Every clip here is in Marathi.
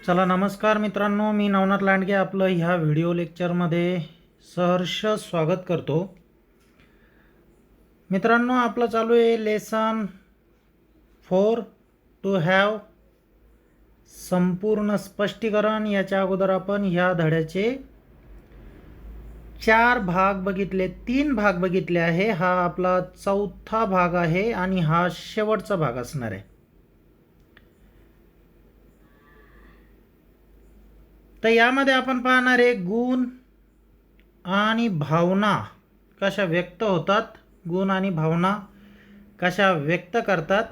चला नमस्कार मित्रांनो, मी नवनाथ लांडगे आपलं ह्या व्हिडिओ लेक्चरमध्ये सहर्ष स्वागत करतो. मित्रांनो, आपलं चालू आहे लेसन 4 टू हॅव संपूर्ण स्पष्टीकरण. याच्या अगोदर आपण ह्या धड्याचे 4 भाग बघितले, 3 भाग बघितले आहे. हा आपला चौथा भाग आहे आणि हा शेवटचा भाग असणार आहे. तर यामध्ये आपण पाहणार आहे गुण आणि भावना कशा व्यक्त होतात, गुण आणि भावना कशा व्यक्त करतात.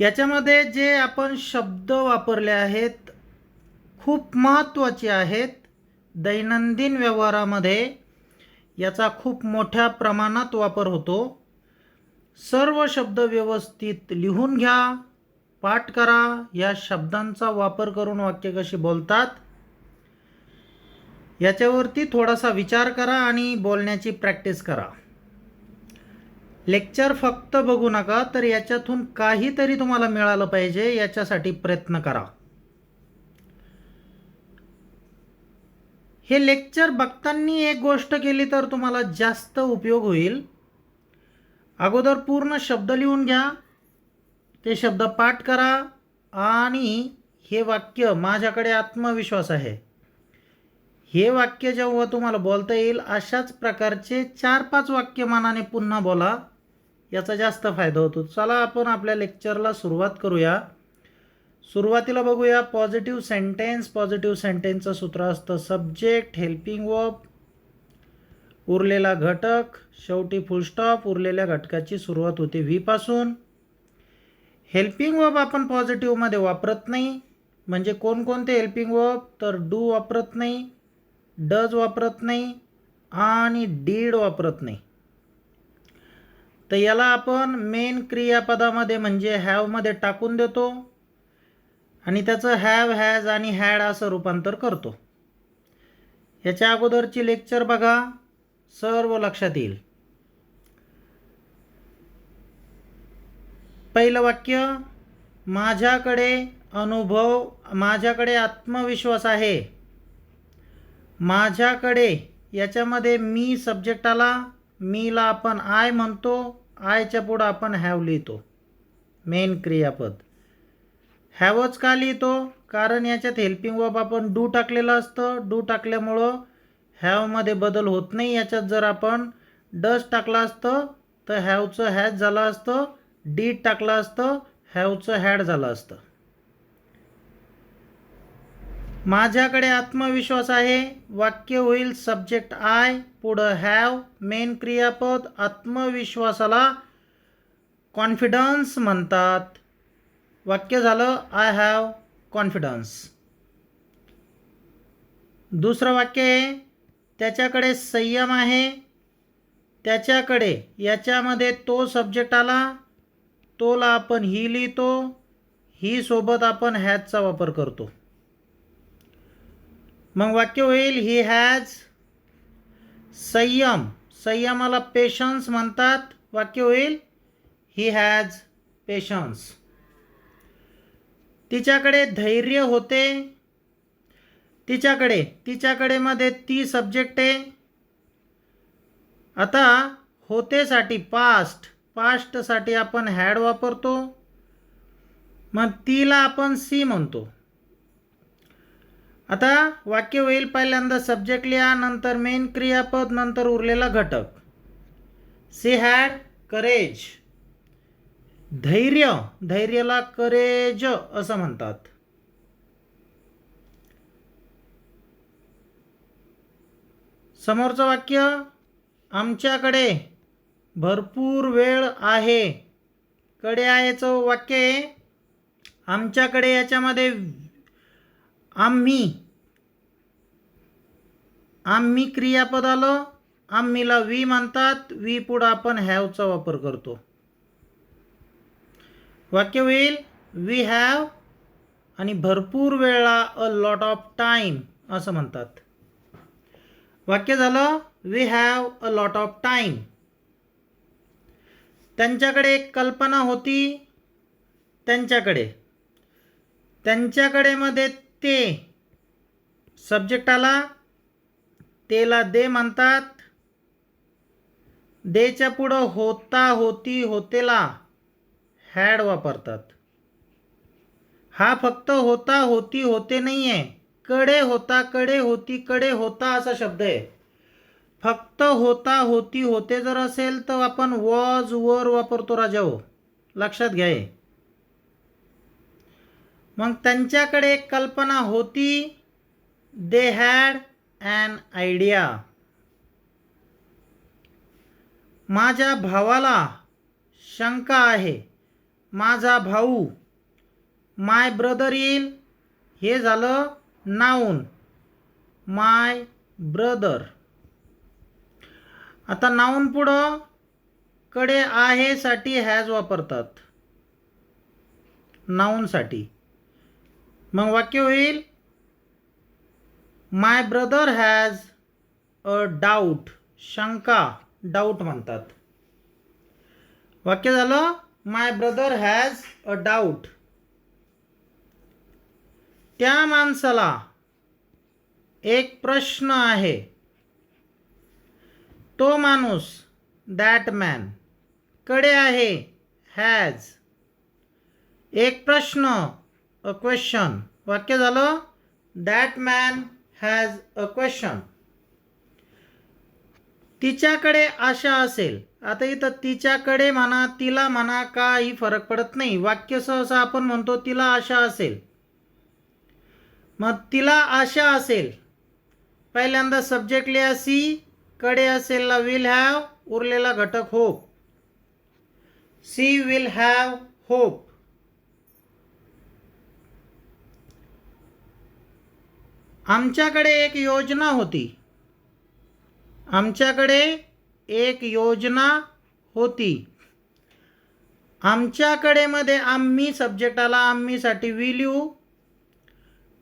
याच्यामध्ये जे आपण शब्द वापरले आहेत खूप महत्त्वाचे आहेत. दैनंदिन व्यवहारामध्ये याचा खूप मोठ्या प्रमाणात वापर होतो. सर्व शब्द व्यवस्थित लिहून घ्या, पाठ करा. या शब्दांचा वापर करून वाक्य कशी बोलतात याच्यावरती थोडासा विचार करा आणि बोलण्याची प्रॅक्टिस करा. लेक्चर फक्त बघू नका, तर याच्यातून काहीतरी तुम्हाला मिळालं पाहिजे याच्यासाठी प्रयत्न करा. हे लेक्चर बघताना एक गोष्ट केली तर तुम्हाला जास्त उपयोग होईल. अगोदर पूर्ण शब्द लिहून घ्या, ते शब्द पाठ करा आणि हे वाक्य माझ्याकडे आत्मविश्वास आहे, हे वाक्य जेव्हा तुम्हाला बोलता येईल अशाच प्रकारचे 4-5 वाक्य मनाने पुन्हा बोला, याचा जास्त फायदा होतो. चला आपण आपल्या लेक्चरला सुरुवात करूया. सुरुवातीला बघूया पॉझिटिव्ह सेंटेन्स. पॉझिटिव्ह सेंटेन्सचं सूत्र असतं सब्जेक्ट, हेल्पिंग वर्ब, उरलेला घटक, शेवटी फुल स्टॉप. उरलेल्या घटकाची सुरुवात होते व्ही पासून. हेल्पिंग वर्ब आपण पॉझिटिव्हमध्ये वापरत नाही. म्हणजे कोणकोणते हेल्पिंग वर्ब, तर डू वापरत नाही, डज वापरत नाही आणि डीड वापरत नाही. तर याला आपण मेन क्रियापदामध्ये म्हणजे हॅवमध्ये टाकून देतो आणि त्याचं हॅव, हॅज आणि हॅड असं रूपांतर करतो. याच्या अगोदरची लेक्चर बघा, सर्व लक्षात येईल. पहिलं वाक्य, माझ्याकडे अनुभव, माझ्याकडे आत्मविश्वास आहे. माझ्याकडे याच्यामध्ये मी सब्जेक्ट आला, मीला आपण आय म्हणतो, आयच्या पुढं आपण हॅव लिहितो, मेन क्रियापद. हॅवच का लिहितो, कारण याच्यात हेल्पिंग वर्ब आपण डू टाकलेलं असतं. डू टाकल्यामुळं हॅवमध्ये बदल होत नाही. याच्यात जर आपण डज टाकलं असतं तर हॅवचं हॅज झालं असतं, डीड टाकलं असतं हॅवचं हॅड झालं असतं. माझ्याकडे आत्मविश्वास आहे, वाक्य होईल सब्जेक्ट आय, पुढं हॅव, मेन क्रियापद. आत्मविश्वासाला कॉन्फिडन्स म्हणतात. वाक्य झालं आय हॅव कॉन्फिडन्स. दुसरं वाक्य आहे, त्याच्याकडे संयम आहे. त्याच्याकडे याच्यामध्ये तो सब्जेक्ट आला, तोला आपण ही लिहितो, ही सोबत आपण हॅजचा वापर करतो. मग वाक्य होईल ही हॅज संयम, संयमाला पेशन्स म्हणतात. वाक्य होईल ही हॅज पेशन्स. तिच्याकडे धैर्य होते. तिच्याकडे मध्ये ती सब्जेक्ट आहे. आता होतेसाठी पास्टसाठी आपण हॅड वापरतो, मग तिला आपण सी म्हणतो. आता वाक्य होईल पहिल्यांदा सब्जेक्ट लिहा, नंतर मेन क्रियापद, नंतर उरलेला घटक. सी हॅड करेज, धैर्याला करेज असं म्हणतात. समोरचं वाक्य, आमच्याकडे भरपूर वेळ आहे. कडे आहेचं वाक्य आहे. आमच्याकडे याच्यामध्ये आम्ही क्रियापद आलं, आम्हीला वी म्हणतात. वी पुढं आपण हॅवचा वापर करतो. वाक्य होईल वी हॅव आणि भरपूर वेळा अ लॉट ऑफ टाईम असं म्हणतात. वाक्य झालं we have a lot of time. त्यांच्याकडे एक कल्पना होती. त्यांच्याकडे त्यांच्याकडे मध्ये ते सब्जेक्ट आला, तेला दे म्हणतात. देच्या पुढं होता, होती, होतेला हॅड वापरतात. हा फक्त होता, होती, होते नाही आहे. कडे होता, कडे होती, कडे होता असा शब्द आहे. फक्त होता, होती, होते जर असेल तर आपण वॉज वर वापरतो राजा हो, लक्षात घ्या. मग त्यांच्याकडे एक कल्पना होती. They had an idea. माझ्या भावाला शंका आहे. माझा भाऊ. माय ब्रदर येईल. हे झालं नाऊन. माय ब्रदर. आता नाऊन पुढं कडे आहे साठी हॅज वापरतात, नाऊनसाठी. मग वाक्य होईल माय ब्रदर हॅज अ डाऊट. शंका, डाऊट म्हणतात. वाक्य झालं माय ब्रदर हॅज अ डाऊट. त्या माणसाला एक प्रश्न आहे. तो माणूस, दॅट मॅन, कडे आहे, हॅज. एक प्रश्न, अ क्वेश्चन. वाक्य झालं that man has a question. तिच्याकडे आशा असेल. आता इथं तिच्याकडे म्हणा, तिला म्हणा, काही फरक पडत नाही. वाक्य सहसा आपण म्हणतो तिला आशा असेल. मग तिला आशा असेल, पहिल्यांदा सब्जेक्ट लिहा सी, कडे असेलला विल हॅव, उरलेला घटक hope. She will have hope. आमच्याकडे एक योजना होती. आमच्याकडे एक योजना होती. आमच्याकडे मध्ये आम्ही सब्जेक्ट आला, आम्हीसाठी विल यू.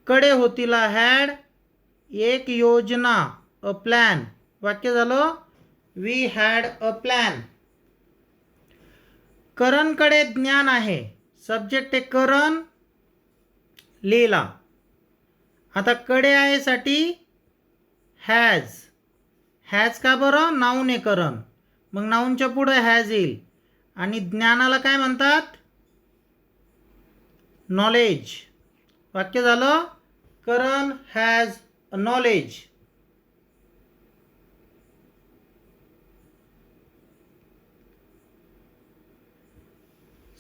कडे होतीला हॅड. एक योजना, अ प्लॅन. वाक्य झालं वी हॅड अ प्लॅन. करणकडे ज्ञान आहे. सब्जेक्ट आहे करण, लिहिला. आता कडे आहे साठी हॅज. हॅज का बरं? नाऊन आहे करण. मग नाऊनच्या पुढे हॅज येईल. आणि ज्ञानाला काय म्हणतात? नॉलेज. वाक्य झालं करण हॅज अ नॉलेज.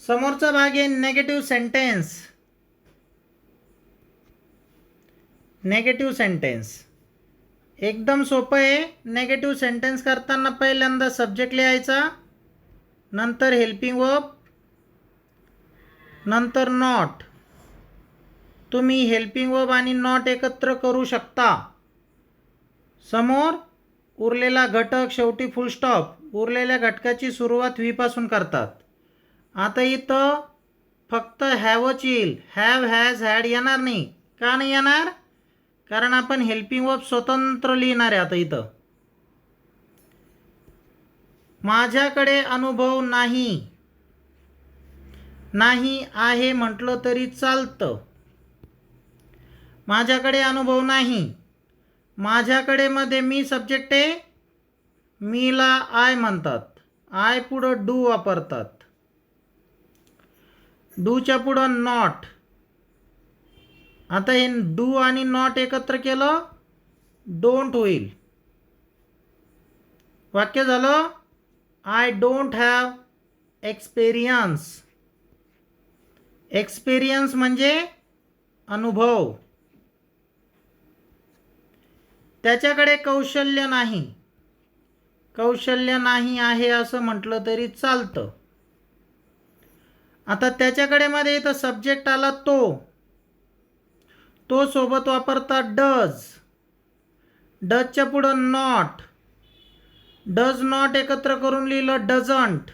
समोरचा भाग आहे नेगेटिव्ह सेंटेन्स. नेगेटिव्ह सेंटेन्स एकदम सोपं आहे. नेगेटिव्ह सेंटेन्स करताना पहिल्यांदा सब्जेक्ट लिहायचा, नंतर हेल्पिंग वर्ब, नंतर नॉट. तुम्ही हेल्पिंग वर्ब आणि नॉट एकत्र करू शकता. समोर उरलेला घटक, शेवटी फुल स्टॉप. उरलेल्या घटकाची सुरुवात व्ही पासून करतात. आता इथं फक्त हॅवच येईल. हॅव, हॅज, हॅड येणार नाही. का नाही येणार? कारण आपण हेल्पिंग वर्ब स्वतंत्र लिहिणार आहे. आता इथं माझ्याकडे अनुभव नाही. नाही आहे म्हटलं तरी चालतं. माझ्याकडे अनुभव नाही. माझ्याकडे मध्ये मी सब्जेक्ट आहे. मीला आय म्हणतात. आय पुढं डू वापरतात. डूच्या पुढं नॉट. आता हे डू आणि नॉट एकत्र केलं डोंट होईल. वाक्य झालं I don't have experience. Experience म्हणजे अनुभव. त्याच्याकडे कौशल्य नाही. कौशल्य नाही आहे असं म्हटलं तरी चालतं. आता त्याच्याकडे मध्ये इथं सब्जेक्ट आला तो. तो सोबत वापरतात डज. डजच्या पुढं नॉट. डज नॉट एकत्र करून लिहिलं डझंट.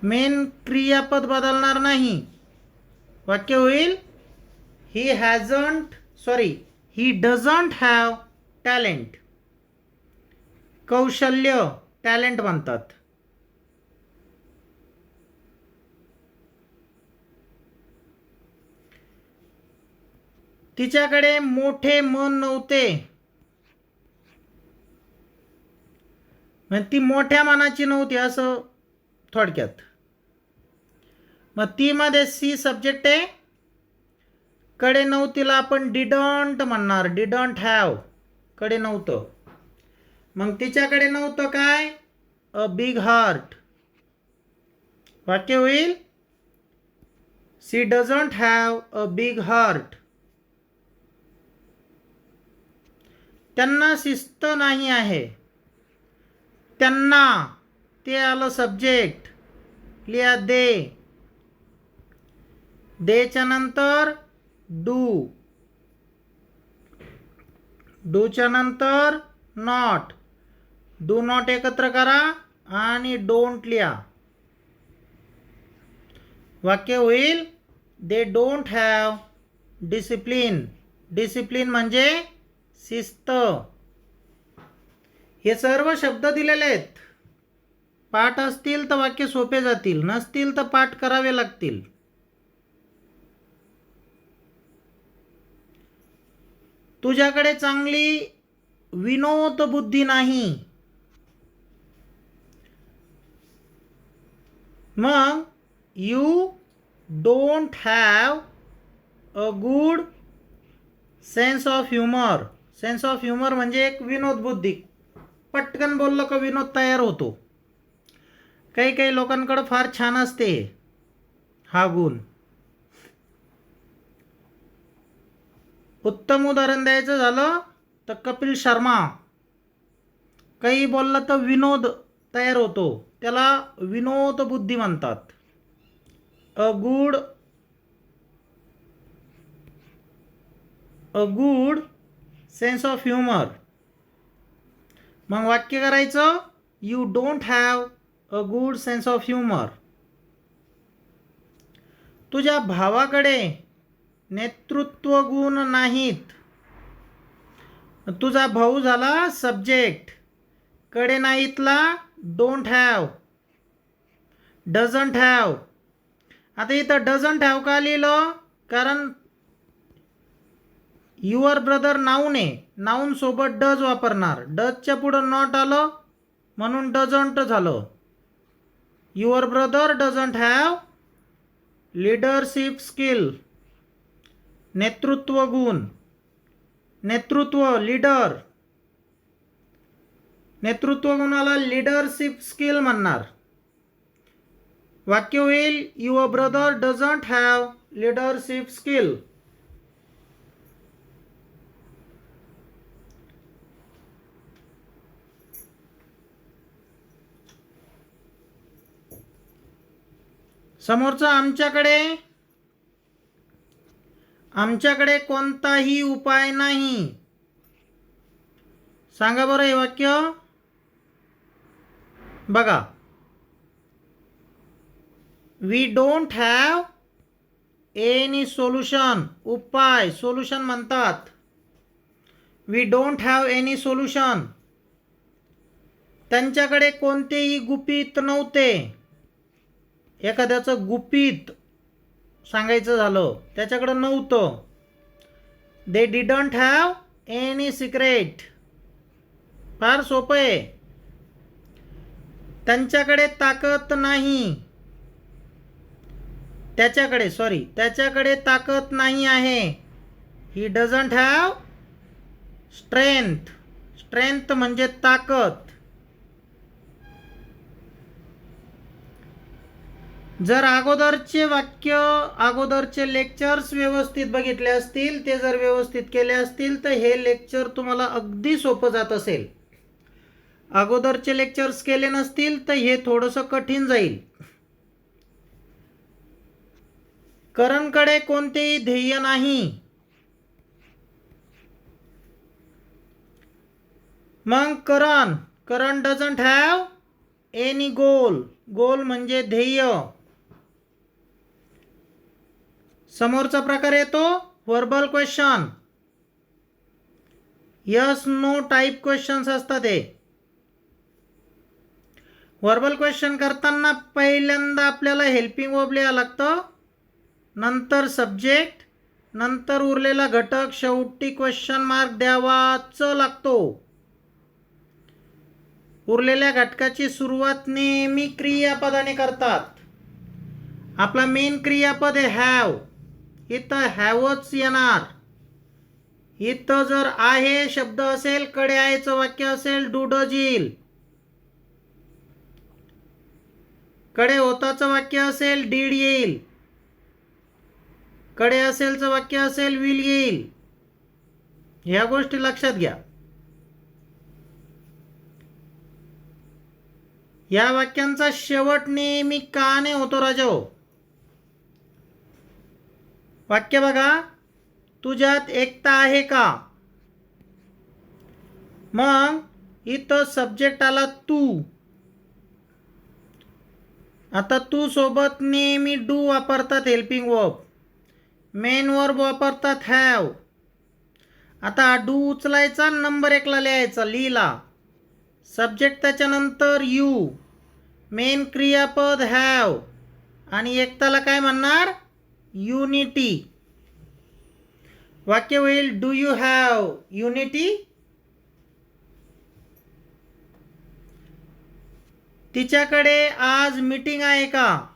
मेन क्रियापद बदलणार नाही. वाक्य होईल he hasn't, sorry, he doesn't have talent. कौशल्य टॅलेंट म्हणतात. तिच्याकडे मोठे मन नव्हते. म्हणजे ती मोठ्या मनाची नव्हती असं थोडक्यात. मग ती मध्ये सी सब्जेक्ट आहे. कडे नव्हतीला आपण डिडंट म्हणणार. Didn't have. कडे नव्हतं. मग तिच्याकडे नव्हतं काय? A big heart. वाक्य होईल she doesn't have a big heart. त्यांना शिस्त नाही आहे. त्यांना ते आलं सब्जेक्ट. लिहा दे. देच्या नंतर डू. डूच्या नंतर नॉट. डू नॉट एकत्र करा आणि डोंट लिहा. वाक्य होईल they don't have discipline. Discipline म्हणजे शिस्त. हे सर्व शब्द दिलेले आहेत. पाठ असतील तर वाक्य सोपे जातील, नसतील तर पाठ करावे लागतील. तुझ्याकडे चांगली विनोद बुद्धी नाही. मग you don't have a good sense of humour. Sense of humour म्हणजे एक विनोद बुद्धी. पटकन बोललं का विनोद तयार होतो. काही काही लोकांकडं फार छान असते हा गुण. उत्तम उदाहरण द्यायचं झालं तर कपिल शर्मा. काही बोललं तर विनोद तयार होतो, त्याला विनोद बुद्धी म्हणतात. A good sense of humour. मग वाक्य करायचं you don't have a good sense of humour. तुझ्या भावाकडे नेतृत्व गुण नाहीत. तुझा भाऊ झाला सब्जेक्ट. कडे नाहीतला डोंट हॅव. Doesn't have. आता इथं डझंट हॅव का लिहिलं? कारण युअर ब्रदर नाऊन आहे. नाऊन सोबत डज वापरणार. डजच्या पुढं नॉट आलं म्हणून डझंट झालं. Your brother doesn't have leadership skill. नेतृत्व गुण. नेतृत्व लीडर. नेतृत्व गुणाला लीडरशिप स्किल म्हणणार. वाक्य होईल your brother doesn't have leadership skill. समोरचा आमच्याकडे कोणताही उपाय नाही. सांगा बरं हे वाक्य. बघा, we don't have any solution. उपाय सोल्युशन म्हणतात. We don't have any solution. त्यांच्याकडे कोणतेही गुपित नव्हते. एखाद्याचं गुपित सांगायचं झालं त्याच्याकडं नव्हतं. They didn't have any secret. फार सोपं आहे. त्यांच्याकडे ताकद नाही. त्याच्याकडे ताकद नाही आहे. ही डझंट हॅव स्ट्रेंथ. स्ट्रेंथ म्हणजे ताकद. जर अगोदरचे वाक्य, अगोदरचे लेक्चर्स व्यवस्थित बघितले असतील, ते जर व्यवस्थित केले असतील तर हे लेक्चर तुम्हाला अगदी सोपं जात असेल. अगोदरचे लेक्चर्स केले नसतील तर हे थोडंसं कठीण जाईल. करणकडे कोणतेही ध्येय नाही. मग Karan doesn't have any goal. Goal म्हणजे ध्येय. समोरचा प्रकार येतो verbal question. Yes no type questions असतात हे. व्हर्बल क्वेश्चन करताना पहिल्यांदा आपल्याला हेल्पिंग वर्ब लिहावं लागतं, नंतर सब्जेक्ट नंतर उरलेला घटक शेवटी क्वेश्चन मार्क द्यावाच लागतो. उरलेल्या घटकाची सुरुवात नेहमी क्रियापदाने करतात. आपला मेन क्रियापद आहे हॅव. इथं हॅवच येणार. इथं जर आहे शब्द असेल, कडे आहेचं वाक्य असेल, डू डज येईल. कडे होताचं वाक्य असेल, डीड येईल. कडे असेलचं वाक्य असेल, विल येईल. ह्या गोष्टी लक्षात घ्या. या वाक्यांचा शेवट नेहमी काने होतो राजाओ. वाक्य बघा, तुझ्यात एकता आहे का. मग इथं सब्जेक्ट आला तू. आता तू सोबत नेहमी डू वापरतात हेल्पिंग वर्ब. मेन वर्ब वापरतात हॅव. आता डू उचलायचा, नंबर 1 ला लिहायचा, लिहिला. सब्जेक्ट त्याच्यानंतर यू. मेन क्रियापद हॅव. आणि एकताला काय म्हणणार, युनिटी. वाक्य होईल डू यू हॅव युनिटी. तिच्याकडे आज मीटिंग आहे का.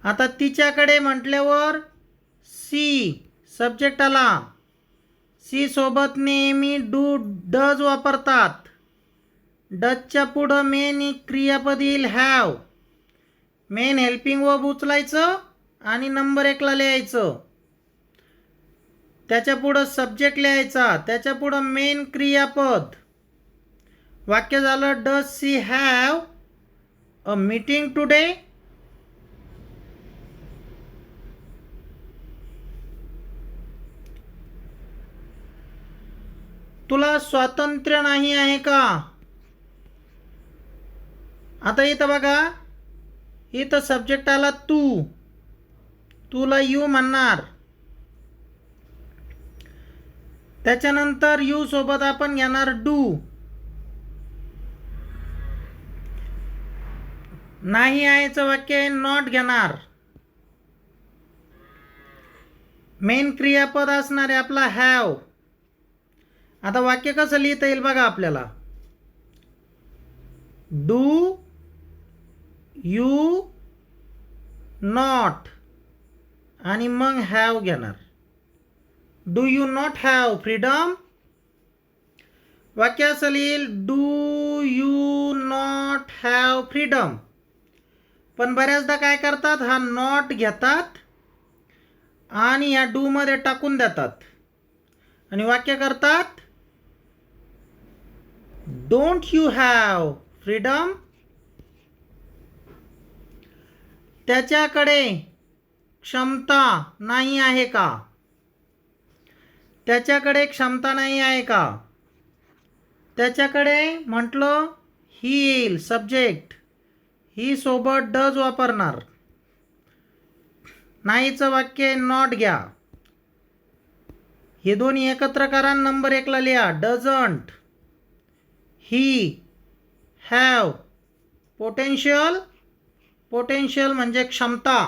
आता तिच्याकडे म्हटल्यावर सी सब्जेक्ट आला. सी सोबत नेहमी डू डज वापरतात. डजच्या पुढं मेन क्रियापद येईल हॅव. मेन हेल्पिंग वर्ब उचलायचं आणि नंबर 1 ला लिहायचं. त्याच्या पुढं सब्जेक्ट लिहायचा. त्याच्या पुढं मेन क्रियापद. वाक्य झालं does she have a meeting today. तुला स्वातंत्र्य नाही आहे का. आता इथं बघा, इथं सब्जेक्ट आला तू. तुला यू म्हणणार. त्याच्यानंतर यू सोबत आपण घेणार डू. नाही आहेचं वाक्य नॉट घेणार. मेन क्रियापद असणार आहे आपला हॅव. आता वाक्य कसं लिहिता येईल बघा आपल्याला. डू यू नॉट आणि मग हॅव घेणार. Do you not have freedom. वाक्य असं येईल do you not have freedom. पण बऱ्याचदा काय करतात, हा नॉट घेतात आणि या डू मध्ये टाकून देतात आणि वाक्य करतात डोंट यू हॅव फ्रीडम. त्याच्याकडे क्षमता नाही आहे का. त्याच्याकडे क्षमता नाही आहे का. त्याच्याकडे म्हटलं ही येईल सब्जेक्ट. ही सोबत डज वापरणार. नाहीचं वाक्य नॉट घ्या. हे दोन्ही एकत्र करा, नंबर 1 ला लिहा. Doesn't he have potential. Potential म्हणजे क्षमता.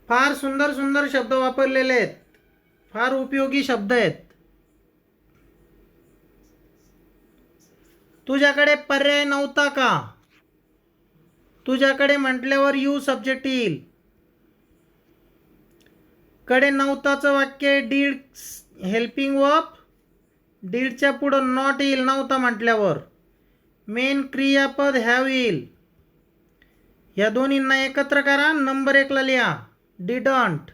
फार सुंदर सुंदर शब्द वापरलेले आहेत. फार उपयोगी शब्द आहेत. तुझ्याकडे पर्याय नव्हता का. तुझ्याकडे म्हटल्यावर यू सब्जेक्ट येईल. कडे नव्हताचं वाक्य डीड हेल्पिंग वर्ब. डीडच्या पुढं नॉट येईल नव्हता म्हटल्यावर. मेन क्रियापद हॅव येईल. या दोन्हींना एकत्र करा, नंबर 1 ला लिहा. डिडंट.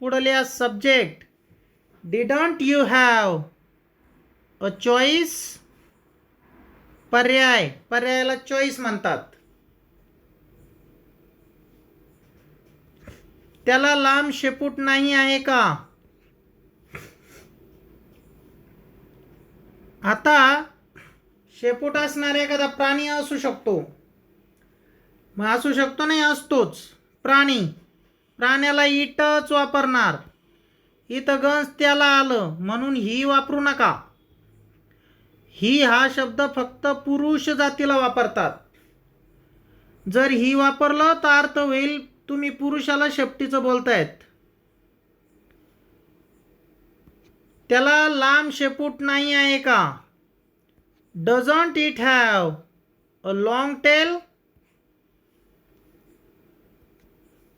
पुढं लिहा subject. Didn't you have a choice. पर्याय. पर्यायाला चॉईस म्हणतात. त्याला लांब शेपूट नाही आहे का. आता शेपूट असणारा एखादा प्राणी असू शकतो. मग असू शकतो नाही, असतोच प्राणी. प्राण्याला इटच वापरणार. इथं गंज त्याला आलं म्हणून ही वापरू नका. ही हा शब्द फक्त पुरुष जातीला वापरतात. जर ही वापरलं तर अर्थ होईल तुम्ही पुरुषाला शेपटीचं बोलतायत. त्याला लांब शेपूट नाही आहे का? Doesn't it have a long tail?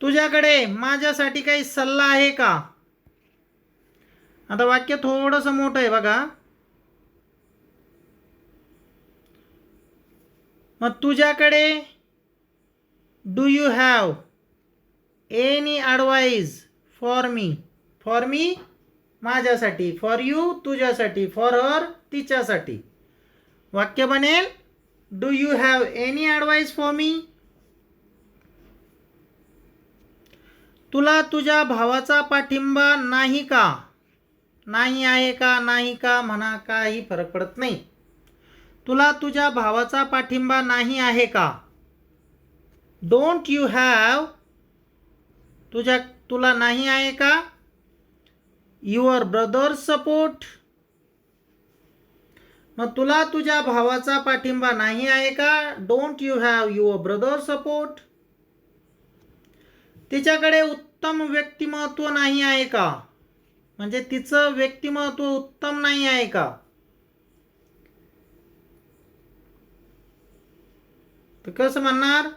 तुझ्याकडे माझ्यासाठी काही सल्ला आहे का? आता वाक्य थोडंसं मोठं आहे बघा. मग तुझ्याकडे do you have any advice for me? For me माझ्यासाठी, फॉर यू तुझ्यासाठी, फॉर हर तिच्यासाठी. वाक्य बनेल do you have any advice for me? तुला तुझ्या भावाचा पाठिंबा नाही का? नाही आहे का, नाही का म्हणा, काही फरक पडत नाही. तुला तुझ्या भावाचा पाठिंबा नाही आहे का? डोंट यू हॅव तुला नाही आहे का युअर ब्रदर्स सपोर्ट? मग तुला तुझ्या भावाचा पाठिंबा नाही आहे का? Don't you have your brother support? तिच्याकडे उत्तम व्यक्तिमत्व नाही आहे का? म्हणजे तिचं व्यक्तिमत्व उत्तम नाही आहे का? तर कसं म्हणणार?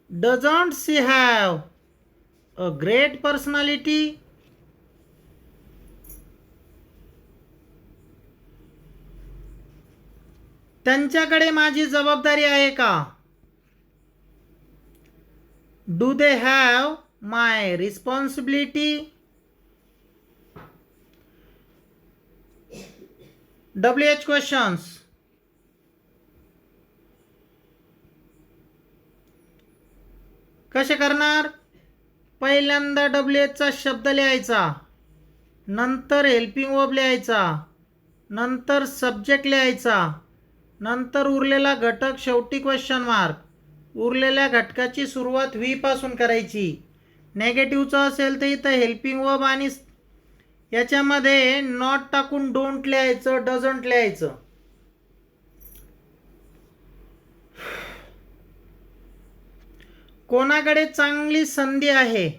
Doesn't she have a great personality? त्यांच्याकडे माझी जबाबदारी आहे का? Do they have my responsibility? WH questions. कसे करणार? पहिल्यांदा WHचा शब्द लिहायचा, नंतर हेल्पिंग वर्ब लिहायचा, नंतर सब्जेक्ट लिहायचा, नंतर उरलेला घटक शेवटी क्वेश्चन मार्क. उरलेल्या घटकाची सुरुवात व्ही पासून करायची. नेगेटिव्हचं असेल तर इथं हेल्पिंग वर्ब आणि याच्यामध्ये नॉट टाकून डोंट लिहायचं, डझंट लिहायचं. कोणाकडे चांगली संधी आहे?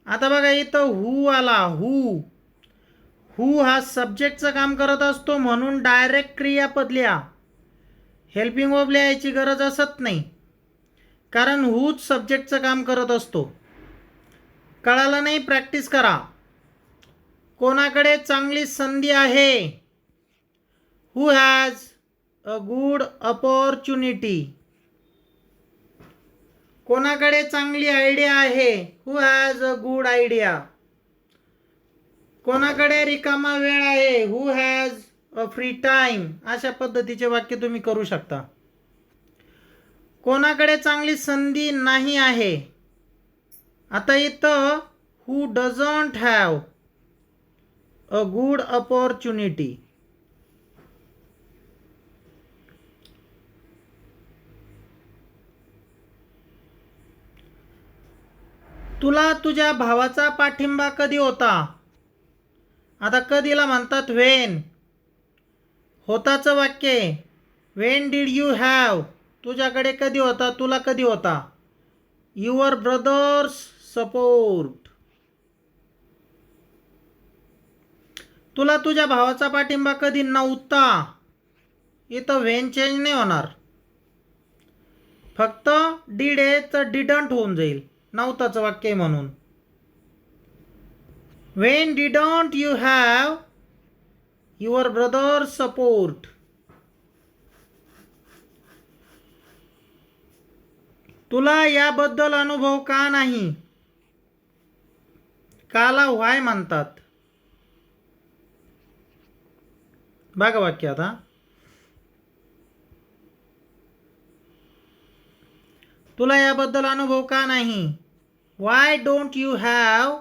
आता बघा इथं हू आला. हू हा सब्जेक्टचं काम करत असतो म्हणून डायरेक्ट क्रियापद लिहा. हेल्पिंग वर्ब लिहायची गरज असत नाही, कारण हूच सब्जेक्टचं काम करत असतो. कळालं नाही? प्रॅक्टिस करा. कोणाकडे चांगली संधी आहे? Who has a good opportunity? कोणाकडे चांगली आयडिया आहे? Who has a good idea? कोणाकडे रिकामा वेळ आहे? Who has a free time? अशा पद्धतीचे वाक्य तुम्ही करू शकता. कोणाकडे चांगली संधी नाही आहे? आता इथं who doesn't have a good opportunity? तुला तुझ्या भावाचा पाठिंबा कधी होता? आता कधीला म्हणतात व्हेन. होताचं वाक्य व्हेन डीड यू हॅव? तुझ्याकडे कधी होता, तुला कधी होता? Your brothers support. तुला तुझ्या भावाचा पाठिंबा कधी नव्हता? इथं व्हेन चेंज नाही होणार, फक्त डीड आहे तर डिडंट होऊन जाईल, नव्हताचं वाक्य म्हणून. When didn't you have your brothers support? तुला याबद्दल अनुभव का नाही? काला व्हाय म्हणतात. बघा वाक्य आता. तुला याबद्दल अनुभव का नाही? Y don't you have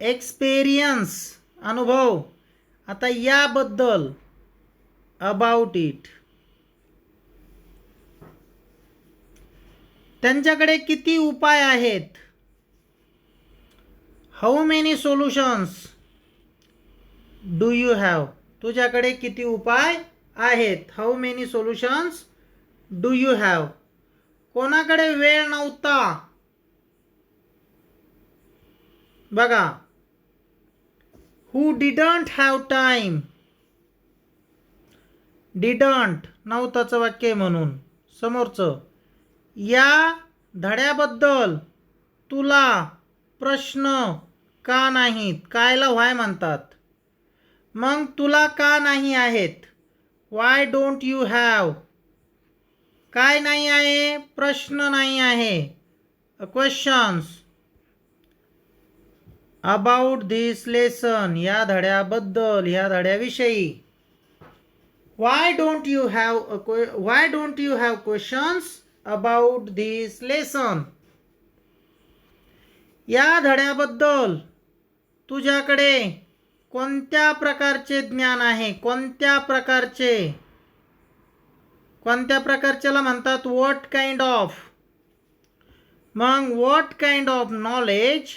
experience? अनुभव. आता याबद्दल अबाउट इट. त्यांच्याकडे किती उपाय आहेत? How many solutions do you have? तुझ्याकडे किती उपाय आहेत? How many solutions do you have? कोणाकडे वेळ नव्हता? बघा, हू डिडंट हॅव टाईम. डिडंट नव्हताचं वाक्य म्हणून. समोरचं, या धड्याबद्दल तुला प्रश्न का नाहीत. कायला व्हाय म्हणतात. मग तुला का नाही आहेत. Why don't you have. काय नाही आहे, प्रश्न नाही आहे. Questions about this lesson. या धड्याबद्दल, या धड्याविषयी. Why don't you have questions about this lesson. या धड्याबद्दल तुझ्याकडे कोणत्या प्रकारचे ज्ञान आहे. कोणत्या प्रकारच्याला म्हणतात व्हॉट काइंड ऑफ. मग what kind of knowledge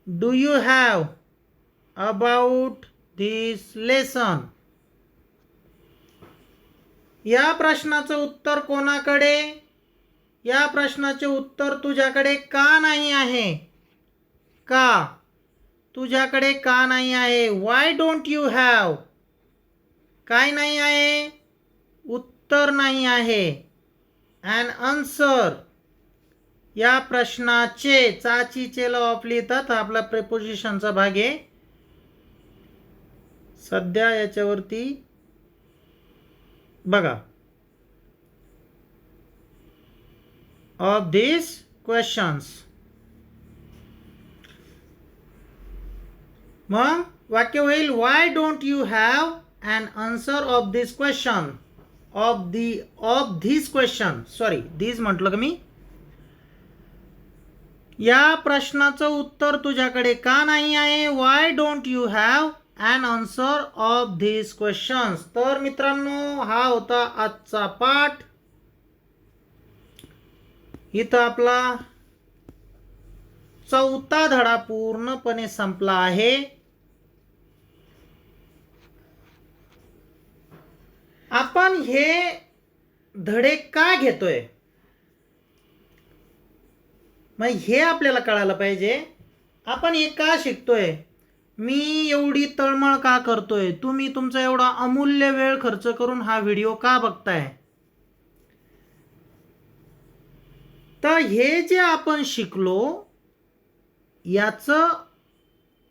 do you have about this lesson. या प्रश्नाचं उत्तर कोणाकडे. या प्रश्नाचे उत्तर तुझ्याकडे का नाही आहे. का तुझ्याकडे का नाही आहे. Why don't you have. काय नाही आहे, उत्तर नाही आहे. And answer. या प्रश्नाचे, चाची चेला ऑफ लिहितात, आपला प्रेपोजिशनचा भाग आहे. सध्या याच्यावरती बघा, ऑफ दिस क्वेश्चन्स. मग वाक्य होईल why don't you have an answer of this question. Of this question, sorry this म्हटलं का मी. या प्रश्नाचं उत्तर तुझ्याकडे का नाही आहे. Why don't you have an answer of this questions. तर मित्रांनो, हा होता आजचा पाठ. इथं आपला 4था धडा पूर्णपणे संपला आहे. आपण हे धडे का घेतोय, मग हे आपल्याला कळायला पाहिजे. आपण हे का शिकतोय, मी एवढी तळमळ का करतोय, तुम्ही तुमचा एवढा अमूल्य वेळ खर्च करून हा व्हिडिओ का बघताय. तर हे जे आपण शिकलो,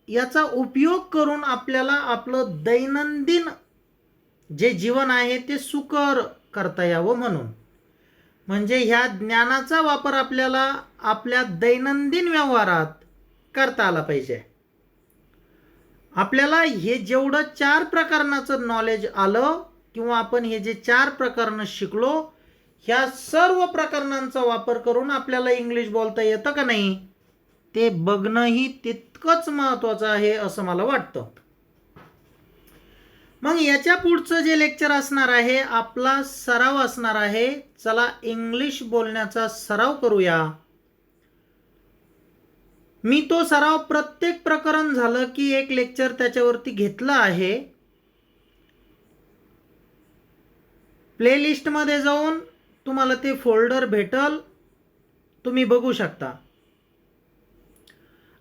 याचा उपयोग करून आपल्याला आपलं दैनंदिन जे जीवन आहे ते सुकर करता यावं म्हणून. म्हणजे ह्या ज्ञानाचा वापर आपल्याला आपल्या दैनंदिन व्यवहारात करता आला पाहिजे. आपल्याला हे जेवढं 4 प्रकरणाचं नॉलेज आलं किंवा आपण हे जे 4 प्रकरणं शिकलो, ह्या सर्व प्रकरणांचा वापर करून आपल्याला इंग्लिश बोलता येतं का नाही, ते बघणंही तितकंच महत्त्वाचं आहे असं मला वाटतं. मग याच्या पुढचं जे लेक्चर असणार आहे, आपला सराव असणार आहे. चला इंग्लिश बोलण्याचा सराव करूया. मी तो सराव प्रत्येक प्रकरण झालं की एक लेक्चर त्याच्यावरती घेतलं आहे. प्लेलिस्टमध्ये जाऊन तुम्हाला ते फोल्डर भेटल, तुम्ही बघू शकता.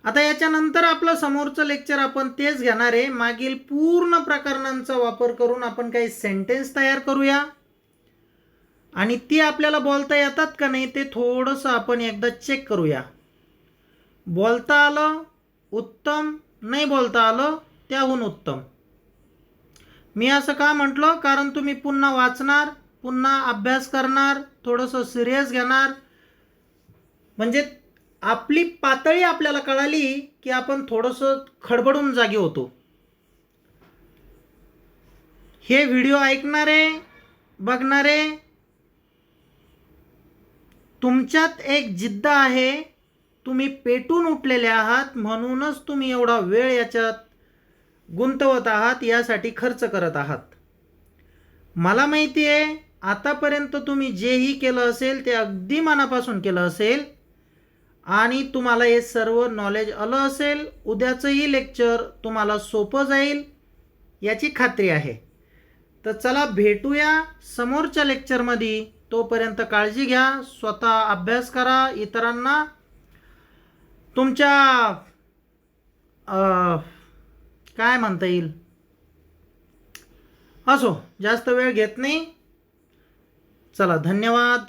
आता याच्यानंतर आपलं समोरचं लेक्चर आपण तेच घेणार आहे. मागील पूर्ण प्रकरणांचा वापर करून आपण काही सेंटेन्स तयार करूया आणि ती आपल्याला बोलता येतात का नाही ते थोडंसं आपण एकदा चेक करूया. बोलता आलं उत्तम, नाही बोलता आलं त्याहून उत्तम. मी असं का म्हटलं, कारण तुम्ही पुन्हा वाचणार, पुन्हा अभ्यास करणार, थोडंसं सिरियस घेणार. म्हणजे आपली पातळी आपल्याला कळाली की आपण थोडंसं खडबडून जागी होतो. हे व्हिडिओ ऐकणारे, बघणारे, तुमच्यात एक जिद्द आहे. तुम्ही पेटून उठलेले आहात, म्हणूनच तुम्ही एवढा वेळ याच्यात गुंतवत आहात, यासाठी खर्च करत आहात. मला माहिती आहे आतापर्यंत तुम्ही जेही केलं असेल ते अगदी मनापासून केलं असेल आणि तुम्हाला हे सर्व नॉलेज आलं असेल. उद्याचंही लेक्चर तुम्हाला सोपं जाईल याची खात्री आहे. तर चला भेटूया समोरच्या लेक्चरमध्ये. तोपर्यंत काळजी घ्या, स्वतः अभ्यास करा, इतरांना तुमच्या काय म्हणता येईल, असो, जास्त वेळ घेत नाही. चला, धन्यवाद.